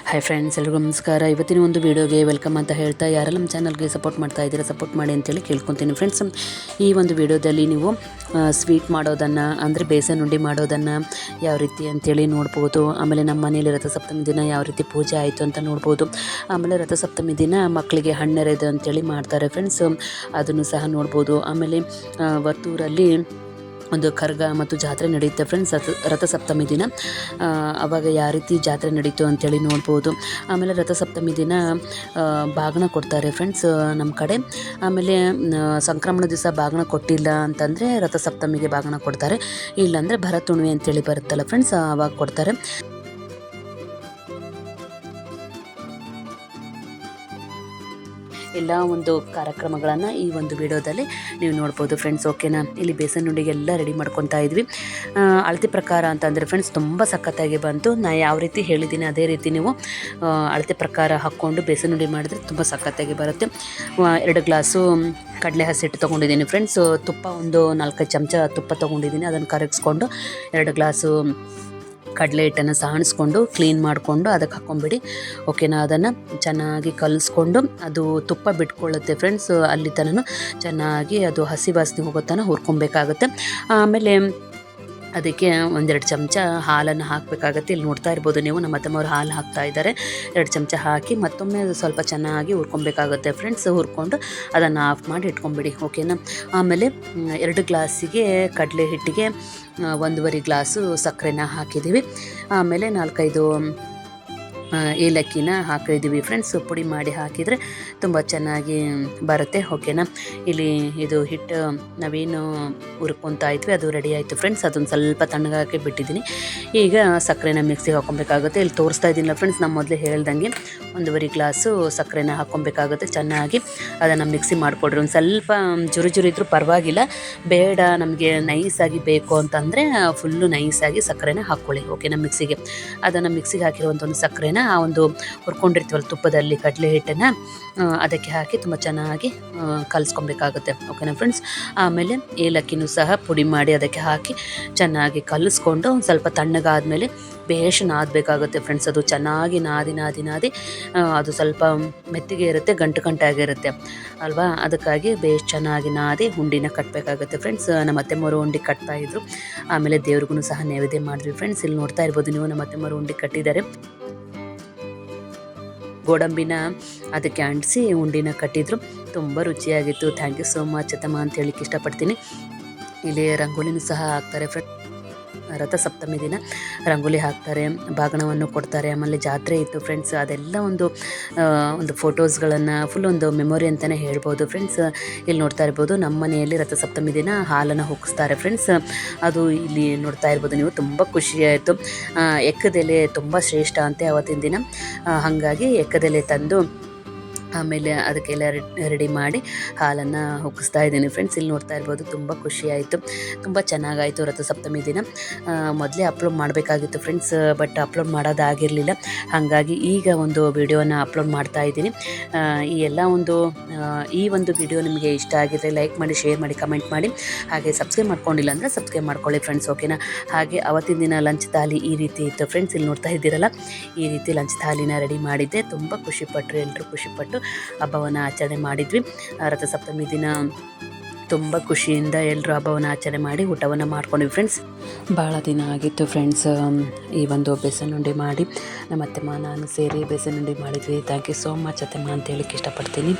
Hi friends, ಎಲ್ರಿಗೂ ನಮಸ್ಕಾರ. ಇವತ್ತಿನ ಒಂದು ವೀಡಿಯೋಗೆ ವೆಲ್ಕಮ್ ಅಂತ ಹೇಳ್ತಾ, ಯಾರೆಲ್ಲ ನಮ್ಮ ಚಾನಲ್ಗೆ ಸಪೋರ್ಟ್ ಮಾಡ್ತಾ ಇದ್ದೀರಾ ಸಪೋರ್ಟ್ ಮಾಡಿ ಅಂತೇಳಿ ಕೇಳ್ಕೊತೀನಿ. ಫ್ರೆಂಡ್ಸ್, ಈ ಒಂದು ವೀಡಿಯೋದಲ್ಲಿ ನೀವು ಸ್ವೀಟ್ ಮಾಡೋದನ್ನು ಅಂದರೆ ಬೇಸನ್ ಉಂಡೆ ಮಾಡೋದನ್ನು ಯಾವ ರೀತಿ ಅಂತೇಳಿ ನೋಡ್ಬೋದು. ಆಮೇಲೆ ನಮ್ಮ ಮನೇಲಿ ರಥಸಪ್ತಮಿ ದಿನ ಯಾವ ರೀತಿ ಪೂಜೆ ಆಯಿತು ಅಂತ ನೋಡ್ಬೋದು. ಆಮೇಲೆ ರಥಸಪ್ತಮಿ ದಿನ ಮಕ್ಕಳಿಗೆ ಹಣ್ಣೆರೆದು ಅಂತೇಳಿ ಮಾಡ್ತಾರೆ ಫ್ರೆಂಡ್ಸ್, ಅದನ್ನು ಸಹ ನೋಡ್ಬೋದು. ಆಮೇಲೆ ವರ್ತೂರಲ್ಲಿ ಒಂದು ಕರ್ಗ ಮತ್ತು ಜಾತ್ರೆ ನಡೆಯುತ್ತೆ ಫ್ರೆಂಡ್ಸ್ ರಥಸಪ್ತಮಿ ದಿನ. ಆವಾಗ ಯಾವ ರೀತಿ ಜಾತ್ರೆ ನಡೀತು ಅಂಥೇಳಿ ನೋಡ್ಬೋದು. ಆಮೇಲೆ ರಥಸಪ್ತಮಿ ದಿನ ಬಾಗಿನ ಕೊಡ್ತಾರೆ ಫ್ರೆಂಡ್ಸ್ ನಮ್ಮ ಕಡೆ. ಆಮೇಲೆ ಸಂಕ್ರಮಣ ದಿವಸ ಬಾಗಿನ ಕೊಟ್ಟಿಲ್ಲ ಅಂತಂದರೆ ರಥಸಪ್ತಮಿಗೆ ಬಾಗಿನ ಕೊಡ್ತಾರೆ. ಇಲ್ಲಾಂದರೆ ಭರತುಣಿವೆ ಅಂತೇಳಿ ಬರುತ್ತಲ್ಲ ಫ್ರೆಂಡ್ಸ್, ಆವಾಗ ಕೊಡ್ತಾರೆ. ಎಲ್ಲ ಒಂದು ಕಾರ್ಯಕ್ರಮಗಳನ್ನು ಈ ಒಂದು ವಿಡಿಯೋದಲ್ಲಿ ನೀವು ನೋಡ್ಬೋದು ಫ್ರೆಂಡ್ಸ್. ಓಕೆನಾ, ಇಲ್ಲಿ ಬೇಸನ್ ಉಂಡೆಗೆಲ್ಲ ರೆಡಿ ಮಾಡ್ಕೊತಾ ಇದ್ವಿ. ಅಳತೆ ಪ್ರಕಾರ ಅಂತಂದರೆ ಫ್ರೆಂಡ್ಸ್ ತುಂಬ ಸಖತ್ತಾಗಿ ಬಂತು. ನಾನು ಯಾವ ರೀತಿ ಹೇಳಿದ್ದೀನಿ ಅದೇ ರೀತಿ ನೀವು ಅಳತೆ ಪ್ರಕಾರ ಹಾಕ್ಕೊಂಡು ಬೇಸನ್ ಉಂಡೆ ಮಾಡಿದ್ರೆ ತುಂಬ ಸಖತ್ತಾಗಿ ಬರುತ್ತೆ. 2 ಗ್ಲಾಸು ಕಡಲೆ ಹಸಿಟ್ಟು ತೊಗೊಂಡಿದ್ದೀನಿ ಫ್ರೆಂಡ್ಸ್. ತುಪ್ಪ ಒಂದು 4-5 ಚಮಚ ತುಪ್ಪ ತೊಗೊಂಡಿದ್ದೀನಿ. ಅದನ್ನು ಕರಗಿಸ್ಕೊಂಡು 2 ಗ್ಲಾಸು ಕಡಲೆ ಹಿಟ್ಟನ್ನು ಸಾಣಿಸ್ಕೊಂಡು ಕ್ಲೀನ್ ಮಾಡಿಕೊಂಡು ಅದಕ್ಕೆ ಹಾಕ್ಕೊಂಬಿಡಿ. ಓಕೆನಾ, ಅದನ್ನು ಚೆನ್ನಾಗಿ ಕಲಿಸ್ಕೊಂಡು ಅದು ತುಪ್ಪ ಬಿಟ್ಕೊಳ್ಳುತ್ತೆ ಫ್ರೆಂಡ್ಸ್. ಅಲ್ಲಿ ತನಕ ಚೆನ್ನಾಗಿ ಅದು ಹಸಿ ವಾಸನೆ ಹೋಗೋ ತನಕ ಹುರ್ಕೊಬೇಕಾಗುತ್ತೆ. ಆಮೇಲೆ ಅದಕ್ಕೆ 1-2 ಚಮಚ ಹಾಲನ್ನು ಹಾಕಬೇಕಾಗತ್ತೆ. ಇಲ್ಲಿ ನೋಡ್ತಾ ಇರ್ಬೋದು ನೀವು, ನಮ್ಮ ಅತ್ತಮ್ಮವ್ರು ಹಾಲು ಹಾಕ್ತಾ ಇದ್ದಾರೆ. 2 ಚಮಚ ಹಾಕಿ ಮತ್ತೊಮ್ಮೆ ಅದು ಸ್ವಲ್ಪ ಚೆನ್ನಾಗಿ ಹುರ್ಕೊಬೇಕಾಗುತ್ತೆ ಫ್ರೆಂಡ್ಸ್. ಹುರ್ಕೊಂಡು ಅದನ್ನು ಆಫ್ ಮಾಡಿ ಇಟ್ಕೊಂಬಿಡಿ. ಓಕೆನಾ, ಆಮೇಲೆ 2 ಗ್ಲಾಸಿಗೆ ಕಡಲೆ ಹಿಟ್ಟಿಗೆ 1.5 ಗ್ಲಾಸು ಸಕ್ಕರೆನ ಹಾಕಿದ್ದೀವಿ. ಆಮೇಲೆ 4-5 ಏಲಕ್ಕಿನ ಹಾಕಿದ್ದೀವಿ ಫ್ರೆಂಡ್ಸ್. ಪುಡಿ ಮಾಡಿ ಹಾಕಿದರೆ ತುಂಬ ಚೆನ್ನಾಗಿ ಬರುತ್ತೆ. ಓಕೆನಾ, ಇಲ್ಲಿ ಇದು ಹಿಟ್ಟು ನಾವೇನು ಹುರ್ಕೊತಾ ಇದ್ವಿ ಅದು ರೆಡಿ ಆಯಿತು ಫ್ರೆಂಡ್ಸ್. ಅದೊಂದು ಸ್ವಲ್ಪ ತಣ್ಣಗಾಕಿ ಬಿಟ್ಟಿದ್ದೀನಿ. ಈಗ ಸಕ್ಕರೆನ ಮಿಕ್ಸಿಗೆ ಹಾಕ್ಕೊಬೇಕಾಗುತ್ತೆ. ಇಲ್ಲಿ ತೋರಿಸ್ತಾ ಇದ್ದೀನಿಲ್ಲ ಫ್ರೆಂಡ್ಸ್, ನಾನು ಮೊದಲೇ ಹೇಳ್ದಂಗೆ 1.5 ಗ್ಲಾಸು ಸಕ್ಕರೆನ ಹಾಕ್ಕೊಬೇಕಾಗುತ್ತೆ. ಚೆನ್ನಾಗಿ ಅದನ್ನು ಮಿಕ್ಸಿ ಮಾಡಿಕೊಡ್ರಿ. ಒಂದು ಸ್ವಲ್ಪ ಜುರು ಇದ್ದರೂ ಪರವಾಗಿಲ್ಲ, ಬೇಡ ನಮಗೆ ನೈಸಾಗಿ ಬೇಕು ಅಂತಂದರೆ ಫುಲ್ಲು ನೈಸಾಗಿ ಸಕ್ಕರೆನ ಹಾಕ್ಕೊಳ್ಳಿ. ಓಕೆನಾ, ಮಿಕ್ಸಿಗೆ ಅದನ್ನು ಮಿಕ್ಸಿಗೆ ಹಾಕಿರುವಂಥ ಒಂದು ಸಕ್ಕರೆನ ಆ ಒಂದು ಹುರ್ಕೊಂಡಿರ್ತೀವಲ್ಲ ತುಪ್ಪದಲ್ಲಿ ಕಡಲೆ ಹಿಟ್ಟನ್ನು ಅದಕ್ಕೆ ಹಾಕಿ ತುಂಬ ಚೆನ್ನಾಗಿ ಕಲಿಸ್ಕೊಬೇಕಾಗುತ್ತೆ. ಓಕೆನಾ ಫ್ರೆಂಡ್ಸ್, ಆಮೇಲೆ ಏಲಕ್ಕಿನೂ ಸಹ ಪುಡಿ ಮಾಡಿ ಅದಕ್ಕೆ ಹಾಕಿ ಚೆನ್ನಾಗಿ ಕಲಿಸ್ಕೊಂಡು ಒಂದು ಸ್ವಲ್ಪ ತಣ್ಣಗಾದ್ಮೇಲೆ ಬೇಷ್ ನಾದಬೇಕಾಗುತ್ತೆ ಫ್ರೆಂಡ್ಸ್. ಅದು ಚೆನ್ನಾಗಿ ನಾದಿ ಅದು ಸ್ವಲ್ಪ ಮೆತ್ತಿಗೆ ಇರುತ್ತೆ, ಗಂಟಾಗಿರುತ್ತೆ ಅಲ್ವಾ. ಅದಕ್ಕಾಗಿ ಬೇಷ್ ಚೆನ್ನಾಗಿ ನಾದಿ ಉಂಡಿನ ಕಟ್ಟಬೇಕಾಗುತ್ತೆ ಫ್ರೆಂಡ್ಸ್. ನಮ್ಮ ಅತ್ತೆಮ್ಮರು ಉಂಡೆ ಕಟ್ತಾಯಿದ್ರು. ಆಮೇಲೆ ದೇವ್ರಿಗೂ ಸಹ ನೈವೇದ್ಯ ಮಾಡಿದ್ವಿ ಫ್ರೆಂಡ್ಸ್. ಇಲ್ಲಿ ನೋಡ್ತಾ ಇರ್ಬೋದು ನೀವು, ನಮ್ಮ ಅತ್ತೆಮ್ಮರು ಉಂಡೆ ಕಟ್ಟಿದ್ದಾರೆ. ಗೋಡಂಬಿನ ಅದಕ್ಕೆ ಅಂಟಿಸಿ ಉಂಡಿನ ಕಟ್ಟಿದ್ರು. ತುಂಬ ರುಚಿಯಾಗಿತ್ತು. ಥ್ಯಾಂಕ್ ಯು ಸೋ ಮಚ್ ಅತ್ತಮ್ಮ ಅಂತ ಹೇಳಿಕ್ಕೆ ಇಷ್ಟಪಡ್ತೀನಿ. ಇಲ್ಲಿ ರಂಗೋಲಿನೂ ಸಹ ಹಾಕ್ತಾರೆ ಫ್ರೆಂಡ್ಸ್. ರಥಸಪ್ತಮಿ ದಿನ ರಂಗೋಲಿ ಹಾಕ್ತಾರೆ, ಬಾಗಿಣವನ್ನು ಕೊಡ್ತಾರೆ. ಆಮೇಲೆ ಜಾತ್ರೆ ಇತ್ತು ಫ್ರೆಂಡ್ಸ್. ಅದೆಲ್ಲ ಒಂದು ಫೋಟೋಸ್ಗಳನ್ನು ಫುಲ್ ಒಂದು ಮೆಮೊರಿ ಅಂತಲೇ ಹೇಳ್ಬೋದು ಫ್ರೆಂಡ್ಸ್. ಇಲ್ಲಿ ನೋಡ್ತಾ ಇರ್ಬೋದು, ನಮ್ಮ ಮನೆಯಲ್ಲಿ ರಥಸಪ್ತಮಿ ದಿನ ಹಾಲನ್ನು ಹೊಕ್ಕಿಸ್ತಾರೆ ಫ್ರೆಂಡ್ಸ್. ಅದು ಇಲ್ಲಿ ನೋಡ್ತಾ ಇರ್ಬೋದು ನೀವು, ತುಂಬ ಖುಷಿಯಾಯಿತು. ಎಕ್ಕದೆಲೆ ತುಂಬ ಶ್ರೇಷ್ಠ ಅಂತೆ ಅವತ್ತಿನ ದಿನ. ಹಾಗಾಗಿ ಎಕ್ಕದೆಲೆ ತಂದು ಆಮೇಲೆ ಅದಕ್ಕೆಲ್ಲ ರೆಡಿ ಮಾಡಿ ಹಾಲನ್ನು ಹೊಕ್ಕಿಸ್ತಾ ಇದ್ದೀನಿ ಫ್ರೆಂಡ್ಸ್. ಇಲ್ಲಿ ನೋಡ್ತಾ ಇರ್ಬೋದು, ತುಂಬ ಖುಷಿಯಾಯಿತು, ತುಂಬ ಚೆನ್ನಾಗಾಯಿತು ರಥಸಪ್ತಮಿ ದಿನ. ಮೊದಲೇ ಅಪ್ಲೋಡ್ ಮಾಡಬೇಕಾಗಿತ್ತು ಫ್ರೆಂಡ್ಸ್, ಬಟ್ ಅಪ್ಲೋಡ್ ಮಾಡೋದಾಗಿರಲಿಲ್ಲ. ಹಾಗಾಗಿ ಈಗ ಒಂದು ವಿಡಿಯೋನ ಅಪ್ಲೋಡ್ ಮಾಡ್ತಾ ಇದ್ದೀನಿ. ಈ ಒಂದು ವಿಡಿಯೋ ನಿಮಗೆ ಇಷ್ಟ ಆಗಿದ್ರೆ ಲೈಕ್ ಮಾಡಿ, ಶೇರ್ ಮಾಡಿ, ಕಮೆಂಟ್ ಮಾಡಿ. ಹಾಗೆ ಸಬ್ಸ್ಕ್ರೈಬ್ ಮಾಡ್ಕೊಂಡಿಲ್ಲ ಅಂದರೆ ಸಬ್ಸ್ಕ್ರೈಬ್ ಮಾಡ್ಕೊಳ್ಳಿ ಫ್ರೆಂಡ್ಸ್. ಓಕೆನಾ, ಹಾಗೆ ಅವತ್ತಿನ ದಿನ ಲಂಚ್ ಥಾಲಿ ಈ ರೀತಿ ಇತ್ತು ಫ್ರೆಂಡ್ಸ್. ಇಲ್ಲಿ ನೋಡ್ತಾ ಇದ್ದೀರಲ್ಲ, ಈ ರೀತಿ ಲಂಚ್ ಥಾಲಿನ ರೆಡಿ ಮಾಡಿದ್ದೆ. ತುಂಬ ಖುಷಿಪಟ್ಟರು, ಎಲ್ಲರೂ ಖುಷಿಪಟ್ಟು ಹಬ್ಬವನ್ನು ಆಚರಣೆ ಮಾಡಿದ್ವಿ. ರಥಸಪ್ತಮಿ ದಿನ ತುಂಬ ಖುಷಿಯಿಂದ ಎಲ್ಲರೂ ಹಬ್ಬವನ್ನು ಆಚರಣೆ ಮಾಡಿ ಊಟವನ್ನು ಮಾಡ್ಕೊಂಡ್ವಿ ಫ್ರೆಂಡ್ಸ್. ಭಾಳ ದಿನ ಆಗಿತ್ತು ಫ್ರೆಂಡ್ಸ್ ಈ ಒಂದು ಬೇಸನ್ ಉಂಡೆ ಮಾಡಿ. ನಮ್ಮ ಅತ್ತೆಮ್ಮ ನಾನು ಸೇರಿ ಬೇಸನ್ ಉಂಡೆ ಮಾಡಿದ್ವಿ. ಥ್ಯಾಂಕ್ ಯು ಸೋ ಮಚ್ ಅತ್ತೆಮ್ಮ ಅಂತ ಹೇಳಿಕ್ಕೆ ಇಷ್ಟಪಡ್ತೀನಿ.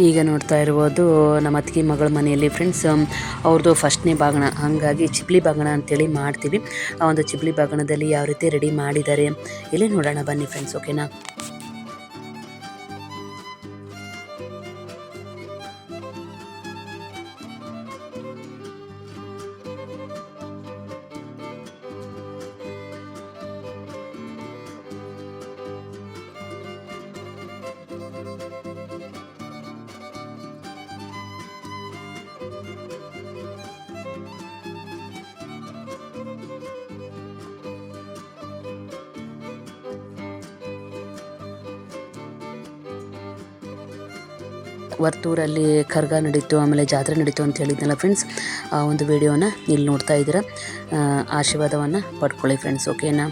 ಈಗ ನೋಡ್ತಾ ಇರ್ಬೋದು, ನಮ್ಮ ಅತ್ತಿಗೆ ಮಗಳ ಮನೆಯಲ್ಲಿ ಫ್ರೆಂಡ್ಸ್ ಅವ್ರದ್ದು ಫಸ್ಟ್ನೇ ಬಾಗಿಣ. ಹಾಗಾಗಿ ಚಿಪ್ಲಿ ಬಾಗಿಣ ಅಂತೇಳಿ ಮಾಡ್ತೀವಿ. ಆ ಒಂದು ಚಿಪ್ಲಿ ಬಾಗಿಣದಲ್ಲಿ ಯಾವ ರೀತಿ ರೆಡಿ ಮಾಡಿದ್ದಾರೆ ಇಲ್ಲಿ ನೋಡೋಣ ಬನ್ನಿ ಫ್ರೆಂಡ್ಸ್. ಓಕೆನಾ, ವರ್ತೂರಲ್ಲಿ ಕರ್ಗ ನಡೀತು, ಆಮೇಲೆ ಜಾತ್ರೆ ನಡೀತು ಅಂತ ಹೇಳಿದ್ನಲ್ಲ ಫ್ರೆಂಡ್ಸ್. ಆ ಒಂದು ವಿಡಿಯೋನ ಇಲ್ಲಿ ನೋಡ್ತಾ ಇದ್ದೀರಾ. ಆಶೀರ್ವಾದವನ್ನು ಪಡ್ಕೊಳ್ಳಿ ಫ್ರೆಂಡ್ಸ್, ಓಕೆನಾ.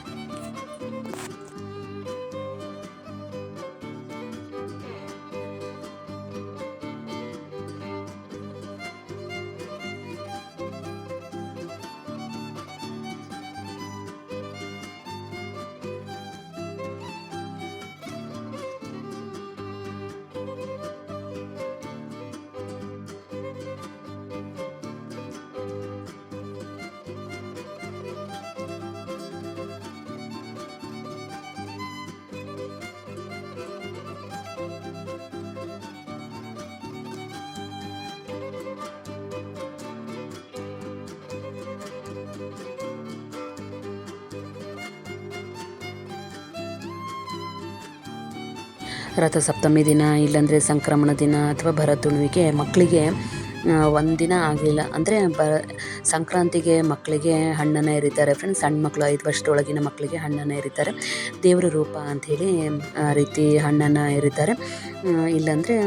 ರಥಸಪ್ತಮಿ ದಿನ, ಇಲ್ಲಾಂದರೆ ಸಂಕ್ರಮಣ ದಿನ ಅಥವಾ ಭರತುಣಿವಿಗೆ ಮಕ್ಕಳಿಗೆ ಒಂದಿನ ಆಗಲಿಲ್ಲ ಅಂದರೆ ಸಂಕ್ರಾಂತಿಗೆ ಮಕ್ಕಳಿಗೆ ಹಣ್ಣನ್ನು ಎರಿತಾರೆ ಫ್ರೆಂಡ್ಸ್. ಸಣ್ಣ ಮಕ್ಕಳು 5 ವರ್ಷದೊಳಗಿನ ಮಕ್ಕಳಿಗೆ ಹಣ್ಣನ್ನು ಎರಿತಾರೆ. ದೇವರ ರೂಪ ಅಂಥೇಳಿ ಆ ರೀತಿ ಹಣ್ಣನ್ನು ಎರಿತಾರೆ. ಇಲ್ಲಾಂದರೆ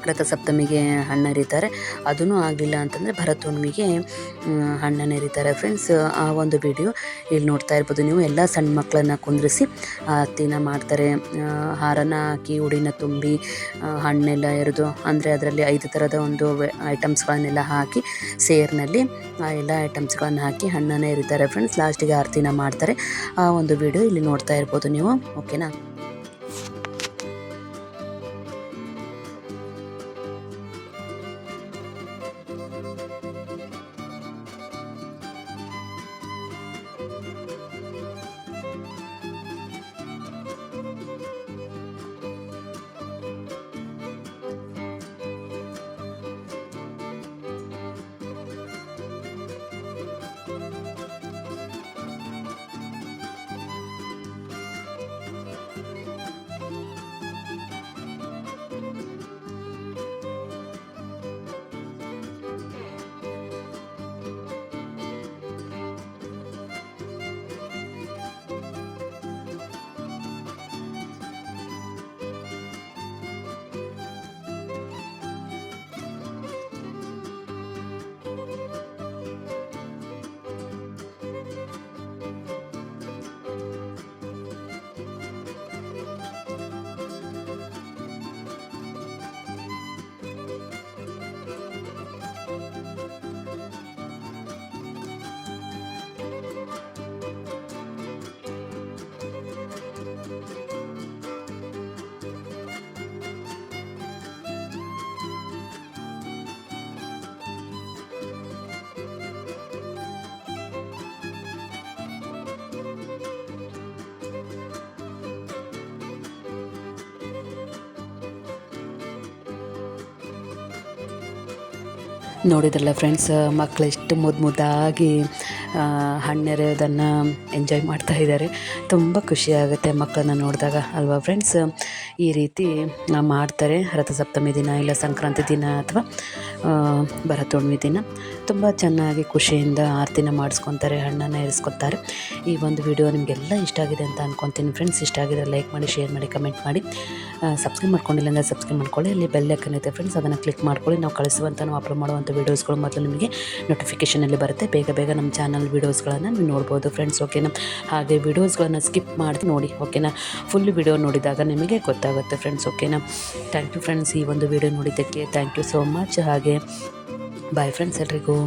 ರಥಸಪ್ತಮಿಗೆ ಹಣ್ಣು ಎರಿತಾರೆ. ಅದೂ ಆಗಲಿಲ್ಲ ಅಂತಂದರೆ ಭರತುಣಿವಿಗೆ ಹಣ್ಣನ್ನು ಎರಿತಾರೆ ಫ್ರೆಂಡ್ಸ್. ಆ ಒಂದು ವಿಡಿಯೋ ಇಲ್ಲಿ ನೋಡ್ತಾ ಇರ್ಬೋದು ನೀವು. ಎಲ್ಲ ಸಣ್ಣ ಮಕ್ಕಳನ್ನು ಕುಂದ್ರಿಸಿ ಆರತಿನ ಮಾಡ್ತಾರೆ. ಹಾರನ ಹಾಕಿ, ಉಡಿನ ತುಂಬಿ, ಹಣ್ಣೆಲ್ಲ ಎರೆದು, ಅಂದರೆ ಅದರಲ್ಲಿ 5 ಥರದ ಒಂದು ಐಟಮ್ಸ್ಗಳನ್ನೆಲ್ಲ ಹಾಕಿ ಸೇರಿನಲ್ಲಿ ಆ ಎಲ್ಲ ಐಟಮ್ಸ್ಗಳನ್ನು ಹಾಕಿ ಹಣ್ಣನ್ನು ಎರಿತಾರೆ ಫ್ರೆಂಡ್ಸ್. ಲಾಸ್ಟಿಗೆ ಆರತಿನ ಮಾಡ್ತಾರೆ. ಆ ಒಂದು ವಿಡಿಯೋ ಇಲ್ಲಿ ನೋಡ್ತಾ ಇರ್ಬೋದು ನೀವು, ಓಕೆನಾ. ನೋಡಿದ್ರಲ್ಲ ಫ್ರೆಂಡ್ಸ್, ಮಕ್ಕಳು ಎಷ್ಟು ಮುದ್ದಾಗಿ ಹಣ್ಣೆರೆಯೋದನ್ನು ಎಂಜಾಯ್ ಮಾಡ್ತಾ ಇದ್ದಾರೆ. ತುಂಬ ಖುಷಿಯಾಗುತ್ತೆ ಮಕ್ಕಳನ್ನ ನೋಡಿದಾಗ ಅಲ್ವಾ ಫ್ರೆಂಡ್ಸ್. ಈ ರೀತಿ ಮಾಡ್ತಾರೆ ರಥಸಪ್ತಮಿ ದಿನ, ಇಲ್ಲ ಸಂಕ್ರಾಂತಿ ದಿನ ಅಥವಾ ಭರತುಣಿಮೆ ದಿನ. ತುಂಬ ಚೆನ್ನಾಗಿ ಖುಷಿಯಿಂದ ಆರತಿನ ಮಾಡಿಸ್ಕೊತಾರೆ, ಹಣ್ಣನ್ನು ಎರೆಸ್ಕೊತಾರೆ. ಈ ಒಂದು ವಿಡಿಯೋ ನಿಮಗೆಲ್ಲ ಇಷ್ಟ ಆಗಿದೆ ಅಂತ ಅಂದ್ಕೊತೀನಿ ಫ್ರೆಂಡ್ಸ್. ಇಷ್ಟ ಆಗಿದ್ರೆ ಲೈಕ್ ಮಾಡಿ, ಶೇರ್ ಮಾಡಿ, ಕಮೆಂಟ್ ಮಾಡಿ. ಸಬ್ಸ್ಕ್ರೈಬ್ ಮಾಡ್ಕೊಂಡಿಲ್ಲ ಅಂದರೆ ಸಬ್ಸ್ಕ್ರೈಬ್ ಮಾಡ್ಕೊಳ್ಳಿ. ಅಲ್ಲಿ ಬೆಲ್ ಐಕಾನ್ ಇದೆ ಫ್ರೆಂಡ್ಸ್, ಅದನ್ನು ಕ್ಲಿಕ್ ಮಾಡ್ಕೊಳ್ಳಿ. ನಾವು ನಾವು ಅಪ್ಲೋಡ್ ಮಾಡುವಂಥ ವೀಡಿಯೋಸ್ಗಳು ಮೊದಲು ನಿಮಗೆ ನೋಟಿಫಿಕೇಷನಲ್ಲಿ ಬರುತ್ತೆ. ಬೇಗ ನಮ್ಮ ಚಾನಲ್ ವೀಡಿಯೋಸ್ಗಳನ್ನು ನೀವು ನೋಡ್ಬೋದು ಫ್ರೆಂಡ್ಸ್, ಓಕೆನಾ. ಹಾಗೆ ವೀಡಿಯೋಸ್ಗಳನ್ನು ಸ್ಕಿಪ್ ಮಾಡಿ ನೋಡಿ, ಓಕೆನಾ. ಫುಲ್ ವಿಡಿಯೋ ನೋಡಿದಾಗ ನಿಮಗೆ ಗೊತ್ತಾಗುತ್ತೆ ಫ್ರೆಂಡ್ಸ್, ಓಕೆನಾ. ಥ್ಯಾಂಕ್ ಯು ಫ್ರೆಂಡ್ಸ್, ಈ ಒಂದು ವಿಡಿಯೋ ನೋಡಿದ್ದಕ್ಕೆ ಥ್ಯಾಂಕ್ ಯು ಸೋ ಮಚ್. ಹಾಗೆ ಬಾಯ್ ಫ್ರೆಂಡ್ಸ್ ಎಲ್ರಿಗೂ.